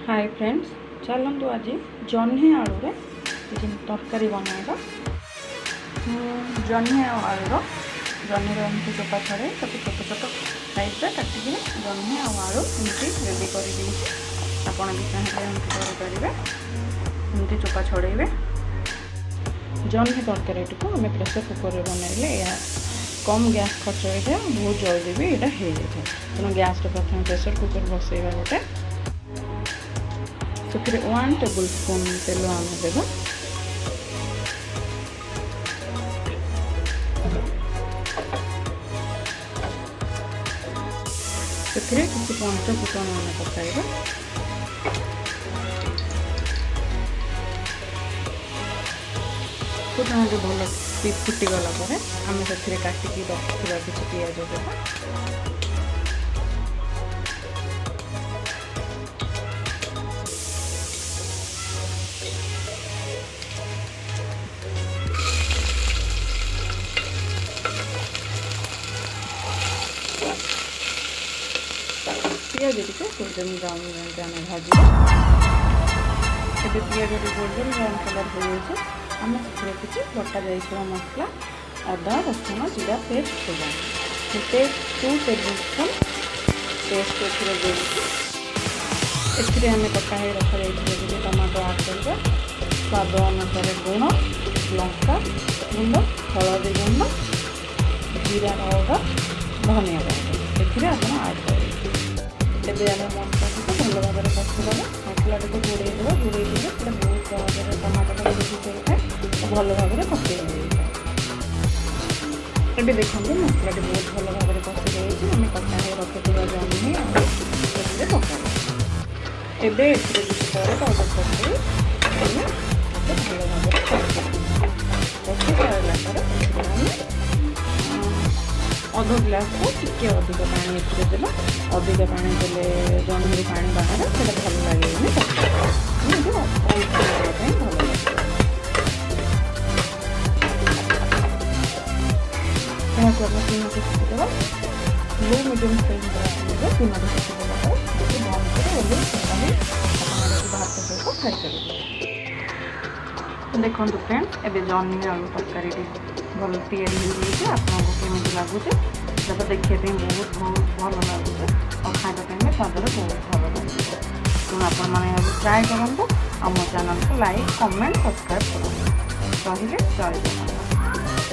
Hi friends, चलतु आज जह्नी आलू रे तरकारी बनवा। जह्नी आलू जह्नी एमती चोपा छड़े छोट छोट साइज काटिक जह्नी आलू एमती रेडी कर आपड़ भी चाहिए एमती करेंगे। एमती चोपा छड़े जह्नी तरकारी को आम प्रेसर कुकर में बनइले कम गैस खर्च होता है, बहुत जल्दी भी यहाँ हो जाए। तेणु गैस प्रथम प्रेसर कुकर बसैवा गोटे तो फिर 1 टेबल स्पून तेल आम देव। किसी पंच फुटन आम पकाइबा। फुटन जो भल फुटीगला आम से काटिकी रखा किसी पिज देवा। पिज टी गोल्डन ब्राउन आम भाजी पिज गोल्डन ब्राउन कलर हो जाए। आम से किसी बटा जा मसला अदा रसुण जीरा पेस्ट देवा। 2 टेबल स्पून पेस्ट एथिरे आम कटा है रखा जाइए टमाटो आड करवा। स्वाद अनुसार लुण, लंका गुंड, हलदी गुंड, जीरा पाउडर, धनिया पाउडर आप आड करेंगे। ଏବେ ଆମେ ମସଲାକୁ ଭଲ ଭାବରେ କଷିଦେବା। ମସଲାଟାକୁ ଘୋଡ଼େଇଦେବା। ଘୋଡ଼େଇଦେଲେ ସେଇଟା ବହୁତ ସହଜରେ ଟମାଟୋଟା ମିଶିଯାଇଥାଏ ଓ ଭଲ ଭାବରେ କଷି ହେଇଯାଇଥାଏ। ଏବେ ଦେଖନ୍ତୁ ମସଲାଟି ବହୁତ ଭଲ ଭାବରେ କଷି ଯାଇଛି। ଆମେ କଟା ହେଇ ରଖିଥିବା ଜହ୍ନି ଆଉ ଏଥିରେ ପକାଇବା। ଏବେ ଏଥିରେ କିଛି ପରେ ପାଉଡ଼ର ପକାଇ ଆମେ ଭଲ ଭାବରେ କଷି ସାରିଲା ପରେ ଆମେ अध ग्लास को टिके अधिक पानी एथिरे देला। अधिक पानी देले जह्नी पानी बाहर से भल लगे भल लगे। यहाँ तीन शिखिदेवा। लो मीडियम फ्लेम तीन शिखिदेला बंद कर भात सहित खाईपर। देखो फ्रेंड्स, एवं जह्नी आलू तरकारी भल तैयारी आपको केमी लगुच जब देखिए बहुत भल लगुच और खाइबा स्वाद बहुत भल लगे। तेणु आप ट्राए करूँ। आम चैनल को लाइक, कमेंट, सब्सक्राइब करें। रही जय जगन्नाथ।